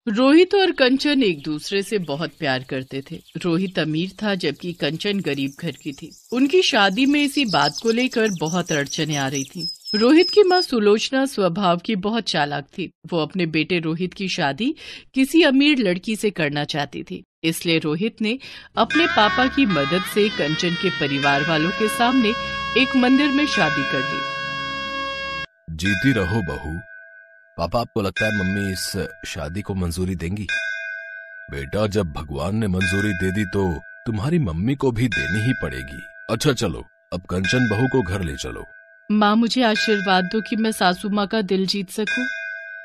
रोहित और कंचन एक दूसरे से बहुत प्यार करते थे। रोहित अमीर था जबकि कंचन गरीब घर की थी। उनकी शादी में इसी बात को लेकर बहुत अड़चनें आ रही थी। रोहित की माँ सुलोचना स्वभाव की बहुत चालाक थी। वो अपने बेटे रोहित की शादी किसी अमीर लड़की से करना चाहती थी। इसलिए रोहित ने अपने पापा की मदद से कंचन के परिवार वालों के सामने एक मंदिर में शादी कर दी। जीती रहो बहू। पापा, आपको लगता है मम्मी इस शादी को मंजूरी देंगी? बेटा, जब भगवान ने मंजूरी दे दी तो तुम्हारी मम्मी को भी देनी ही पड़ेगी। अच्छा चलो, अब कंचन बहू को घर ले चलो। माँ, मुझे आशीर्वाद दो कि मैं सासू माँ का दिल जीत सकूं।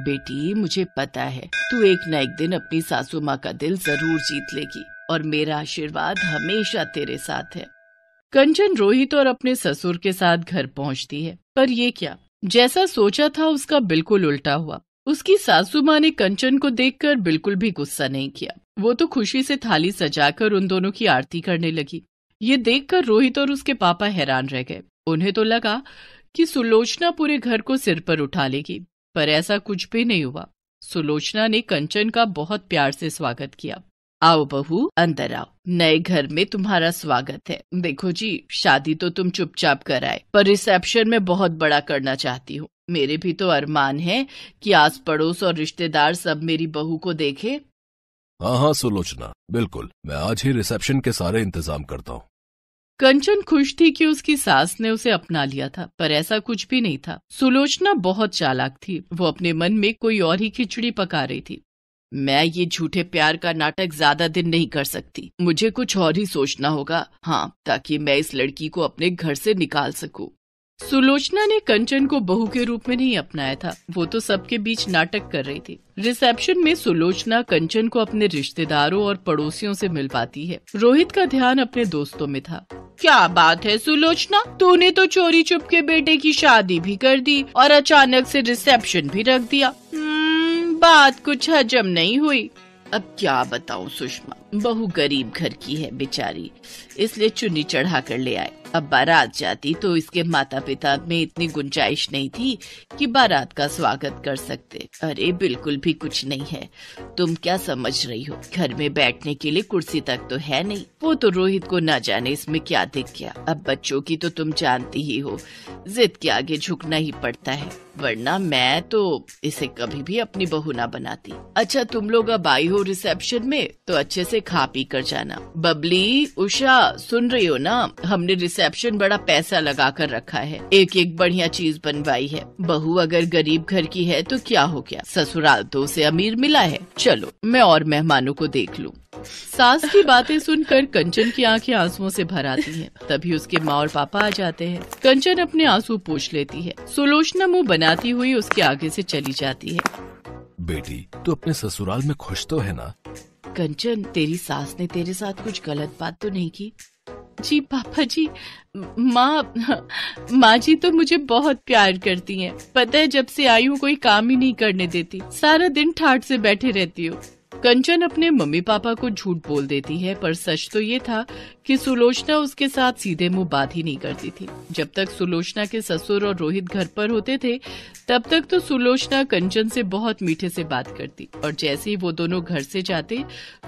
बेटी, मुझे पता है तू एक न एक दिन अपनी सासू माँ का दिल जरूर जीत लेगी और मेरा आशीर्वाद हमेशा तेरे साथ है। कंचन रोहित और अपने ससुर के साथ घर पहुँचती है, पर ये क्या, जैसा सोचा था उसका बिल्कुल उल्टा हुआ। उसकी सासू माँ ने कंचन को देखकर बिल्कुल भी गुस्सा नहीं किया। वो तो खुशी से थाली सजाकर उन दोनों की आरती करने लगी। ये देखकर रोहित और उसके पापा हैरान रह गए। उन्हें तो लगा कि सुलोचना पूरे घर को सिर पर उठा लेगी, पर ऐसा कुछ भी नहीं हुआ। सुलोचना ने कंचन का बहुत प्यार से स्वागत किया। आओ बहू, अंदर आओ, नए घर में तुम्हारा स्वागत है। देखो जी, शादी तो तुम चुपचाप कराए, पर रिसेप्शन में बहुत बड़ा करना चाहती हूँ। मेरे भी तो अरमान है कि आस पड़ोस और रिश्तेदार सब मेरी बहू को देखे। हाँ सुलोचना, बिल्कुल, मैं आज ही रिसेप्शन के सारे इंतजाम करता हूँ। कंचन खुश थी कि उसकी सास ने उसे अपना लिया था, पर ऐसा कुछ भी नहीं था। सुलोचना बहुत चालाक थी। वो अपने मन में कोई और ही खिचड़ी पका रही थी। मैं ये झूठे प्यार का नाटक ज्यादा दिन नहीं कर सकती। मुझे कुछ और ही सोचना होगा, हाँ, ताकि मैं इस लड़की को अपने घर से निकाल सकूं। सुलोचना ने कंचन को बहू के रूप में नहीं अपनाया था। वो तो सबके बीच नाटक कर रही थी। रिसेप्शन में सुलोचना कंचन को अपने रिश्तेदारों और पड़ोसियों से मिल पाती है। रोहित का ध्यान अपने दोस्तों में था। क्या बात है सुलोचना, तूने तो चोरी चुपके बेटे की शादी भी कर दी और अचानक से रिसेप्शन भी रख दिया। बात कुछ हजम नहीं हुई। अब क्या बताऊं सुषमा, बहू गरीब घर की है बेचारी, इसलिए चुन्नी चढ़ा कर ले आए। अब बारात जाती तो इसके माता पिता में इतनी गुंजाइश नहीं थी कि बारात का स्वागत कर सकते। अरे बिल्कुल भी कुछ नहीं है, तुम क्या समझ रही हो, घर में बैठने के लिए कुर्सी तक तो है नहीं। वो तो रोहित को ना जाने इसमें क्या दिख गया। अब बच्चों की तो तुम जानती ही हो, जिद के आगे झुकना ही पड़ता है, वरना मैं तो इसे कभी भी अपनी बहू ना बनाती। अच्छा, तुम लोग अब आई हो रिसेप्शन में तो अच्छे से खा पी कर जाना। बबली, उषा, सुन रही हो ना, हमने रिसेप्शन बड़ा पैसा लगा कर रखा है, एक एक बढ़िया चीज बनवाई है। बहू अगर गरीब घर की है तो क्या हो गया, ससुराल तो उसे अमीर मिला है। चलो मैं और मेहमानों को देख लूं। सास की बातें सुनकर कंचन की आंखें आंसुओं से भर आती हैं। तभी उसके माँ और पापा आ जाते हैं। कंचन अपने आंसू पोंछ लेती है। सुलोचना मुंह बनाती हुई उसके आगे से चली जाती है। बेटी, तू अपने ससुराल में खुश तो है ना? कंचन, तेरी सास ने तेरे साथ कुछ गलत बात तो नहीं की? जी पापा जी, माँ जी तो मुझे बहुत प्यार करती हैं। पता है, जब से आई हूँ कोई काम ही नहीं करने देती, सारा दिन ठाठ से बैठे रहती हूँ। कंचन अपने मम्मी पापा को झूठ बोल देती है, पर सच तो ये था कि सुलोचना उसके साथ सीधे मुंह बात ही नहीं करती थी। जब तक सुलोचना के ससुर और रोहित घर पर होते थे, तब तक तो सुलोचना कंचन से बहुत मीठे से बात करती, और जैसे ही वो दोनों घर से जाते,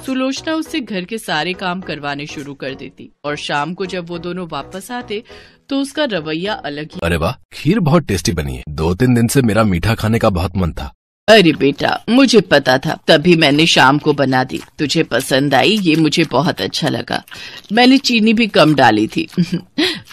सुलोचना उससे घर के सारे काम करवाने शुरू कर देती। और शाम को जब वो दोनों वापस आते तो उसका रवैया अलग ही। अरे वाह, खीर बहुत टेस्टी बनी है। 2-3 दिन से मेरा मीठा खाने का बहुत मन था। अरे बेटा, मुझे पता था, तभी मैंने शाम को बना दी। तुझे पसंद आई, ये मुझे बहुत अच्छा लगा। मैंने चीनी भी कम डाली थी।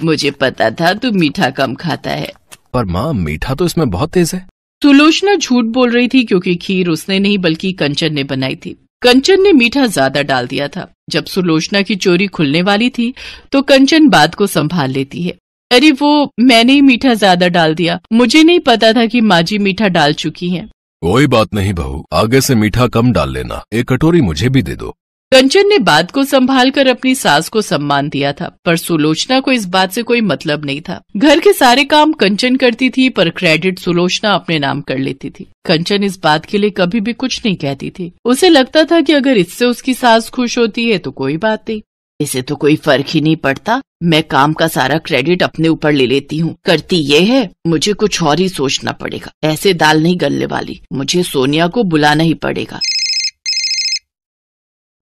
मुझे पता था तू मीठा कम खाता है। पर माँ, मीठा तो इसमें बहुत तेज है। सुलोचना झूठ बोल रही थी, क्योंकि खीर उसने नहीं बल्कि कंचन ने बनाई थी। कंचन ने मीठा ज्यादा डाल दिया था। जब सुलोचना की चोरी खुलने वाली थी तो कंचन बात को संभाल लेती है। अरे वो मैंने ही मीठा ज्यादा डाल दिया, मुझे नहीं पता था कि माँ जी मीठा डाल चुकी हैं। कोई बात नहीं बहू, आगे से मीठा कम डाल लेना। एक कटोरी मुझे भी दे दो। कंचन ने बात को संभाल कर अपनी सास को सम्मान दिया था, पर सुलोचना को इस बात से कोई मतलब नहीं था। घर के सारे काम कंचन करती थी, पर क्रेडिट सुलोचना अपने नाम कर लेती थी। कंचन इस बात के लिए कभी भी कुछ नहीं कहती थी। उसे लगता था कि अगर इससे उसकी सास खुश होती है तो कोई बात नहीं, इसे तो कोई फर्क ही नहीं पड़ता। मैं काम का सारा क्रेडिट अपने ऊपर ले लेती हूँ। करती ये है, मुझे कुछ और ही सोचना पड़ेगा। ऐसे दाल नहीं गलने वाली, मुझे सोनिया को बुलाना ही पड़ेगा।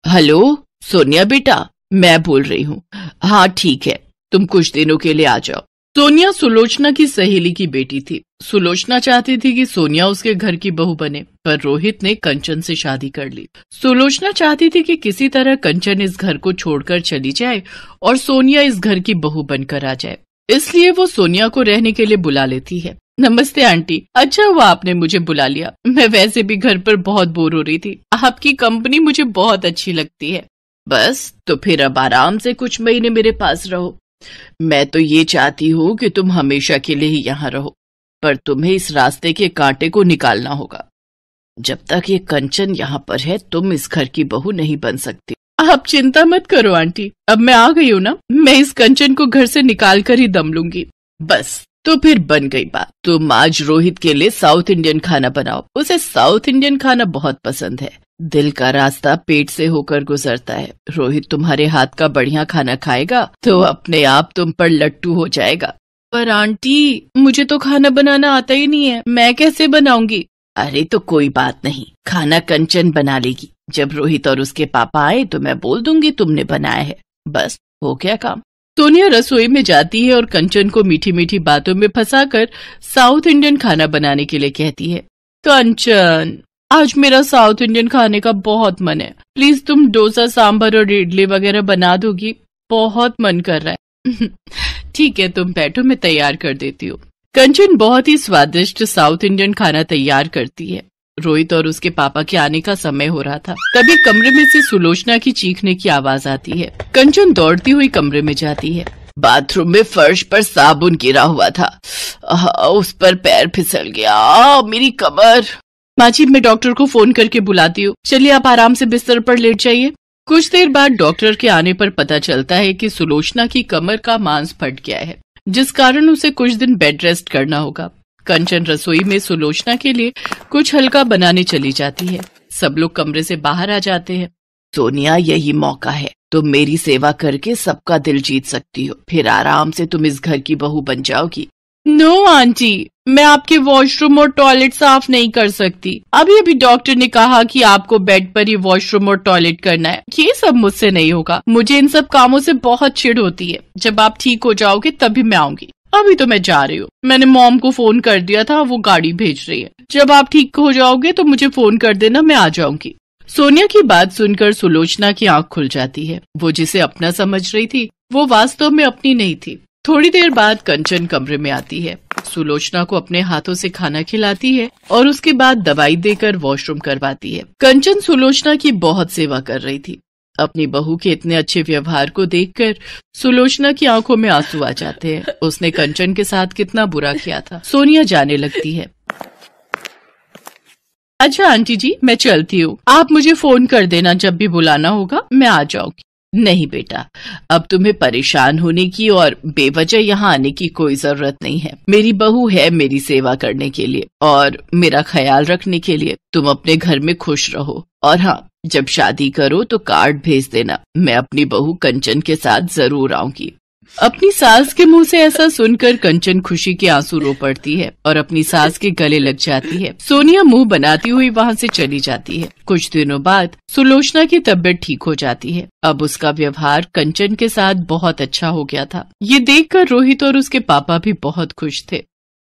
हेलो सोनिया बेटा, मैं बोल रही हूँ। हाँ ठीक है, तुम कुछ दिनों के लिए आ जाओ। सोनिया सुलोचना की सहेली की बेटी थी। सुलोचना चाहती थी कि सोनिया उसके घर की बहू बने, पर रोहित ने कंचन से शादी कर ली। सुलोचना चाहती थी कि किसी तरह कंचन इस घर को छोड़कर चली जाए और सोनिया इस घर की बहू बनकर आ जाए, इसलिए वो सोनिया को रहने के लिए बुला लेती है। नमस्ते आंटी, अच्छा हुआ आपने मुझे बुला लिया। मैं वैसे भी घर पर बहुत बोर हो रही थी, आपकी कंपनी मुझे बहुत अच्छी लगती है। बस तो फिर अब आराम से कुछ महीने मेरे पास रहो। मैं तो ये चाहती हूँ कि तुम हमेशा के लिए ही यहाँ रहो, पर तुम्हें इस रास्ते के कांटे को निकालना होगा। जब तक ये कंचन यहाँ पर है, तुम इस घर की बहू नहीं बन सकती। आप चिंता मत करो आंटी, अब मैं आ गई हूँ ना, मैं इस कंचन को घर से निकाल कर ही दम लूंगी। बस तो फिर बन गई बात। तुम आज रोहित के लिए साउथ इंडियन खाना बनाओ, उसे साउथ इंडियन खाना बहुत पसंद है। दिल का रास्ता पेट से होकर गुजरता है। रोहित तुम्हारे हाथ का बढ़िया खाना खाएगा तो अपने आप तुम पर लट्टू हो जाएगा। पर आंटी, मुझे तो खाना बनाना आता ही नहीं है, मैं कैसे बनाऊंगी? अरे तो कोई बात नहीं, खाना कंचन बना लेगी। जब रोहित और उसके पापा आए तो मैं बोल दूंगी तुमने बनाया है, बस हो गया काम। सोनिया रसोई में जाती है और कंचन को मीठी मीठी बातों में फंसाकर साउथ इंडियन खाना बनाने के लिए कहती है। कंचन, आज मेरा साउथ इंडियन खाने का बहुत मन है, प्लीज तुम डोसा, सांभर और इडली वगैरह बना दोगी, बहुत मन कर रहा है। ठीक है, तुम बैठो, मैं तैयार कर देती हूँ। कंचन बहुत ही स्वादिष्ट साउथ इंडियन खाना तैयार करती है। रोहित और उसके पापा के आने का समय हो रहा था, तभी कमरे में से सुलोचना की चीखने की आवाज आती है। कंचन दौड़ती हुई कमरे में जाती है। बाथरूम में फर्श पर साबुन गिरा हुआ था, उस पर पैर फिसल गया, मेरी कमर। माँ जी, मैं डॉक्टर को फोन करके बुलाती हूँ, चलिए आप आराम से बिस्तर पर लेट जाइए। कुछ देर बाद डॉक्टर के आने पर पता चलता है कि सुलोचना की कमर का मांस फट गया है, जिस कारण उसे कुछ दिन बेड रेस्ट करना होगा। कंचन रसोई में सुलोचना के लिए कुछ हल्का बनाने चली जाती है। सब लोग कमरे से बाहर आ जाते हैं। सोनिया, यही मौका है, तुम मेरी सेवा करके सबका दिल जीत सकती हो, फिर आराम से तुम इस घर की बहू बन जाओगी। नो आंटी, मैं आपके वॉशरूम और टॉयलेट साफ नहीं कर सकती। अभी अभी डॉक्टर ने कहा कि आपको बेड पर ही वॉशरूम और टॉयलेट करना है, ये सब मुझसे नहीं होगा। मुझे इन सब कामों से बहुत चिढ़ होती है। जब आप ठीक हो जाओगे तभी मैं आऊंगी, अभी तो मैं जा रही हूँ। मैंने मॉम को फोन कर दिया था, वो गाड़ी भेज रही है। जब आप ठीक हो जाओगे तो मुझे फोन कर देना, मैं आ जाऊंगी। सोनिया की बात सुनकर सुलोचना की आंख खुल जाती है। वो जिसे अपना समझ रही थी, वो वास्तव में अपनी नहीं थी। थोड़ी देर बाद कंचन कमरे में आती है, सुलोचना को अपने हाथों से खाना खिलाती है और उसके बाद दवाई देकर वॉशरूम करवाती है। कंचन सुलोचना की बहुत सेवा कर रही थी। अपनी बहू के इतने अच्छे व्यवहार को देखकर सुलोचना की आंखों में आंसू आ जाते हैं। उसने कंचन के साथ कितना बुरा किया था। सोनिया जाने लगती है। अच्छा आंटी जी, मैं चलती हूँ, आप मुझे फोन कर देना जब भी बुलाना होगा, मैं आ जाऊंगी। नहीं बेटा, अब तुम्हें परेशान होने की और बेवजह यहाँ आने की कोई जरूरत नहीं है। मेरी बहू है मेरी सेवा करने के लिए और मेरा ख्याल रखने के लिए। तुम अपने घर में खुश रहो, और हाँ, जब शादी करो तो कार्ड भेज देना, मैं अपनी बहू कंचन के साथ जरूर आऊंगी। अपनी सास के मुंह से ऐसा सुनकर कंचन खुशी के आंसू रो पड़ती है और अपनी सास के गले लग जाती है। सोनिया मुंह बनाती हुई वहाँ से चली जाती है। कुछ दिनों बाद सुलोचना की तबीयत ठीक हो जाती है। अब उसका व्यवहार कंचन के साथ बहुत अच्छा हो गया था। ये देखकर रोहित और उसके पापा भी बहुत खुश थे।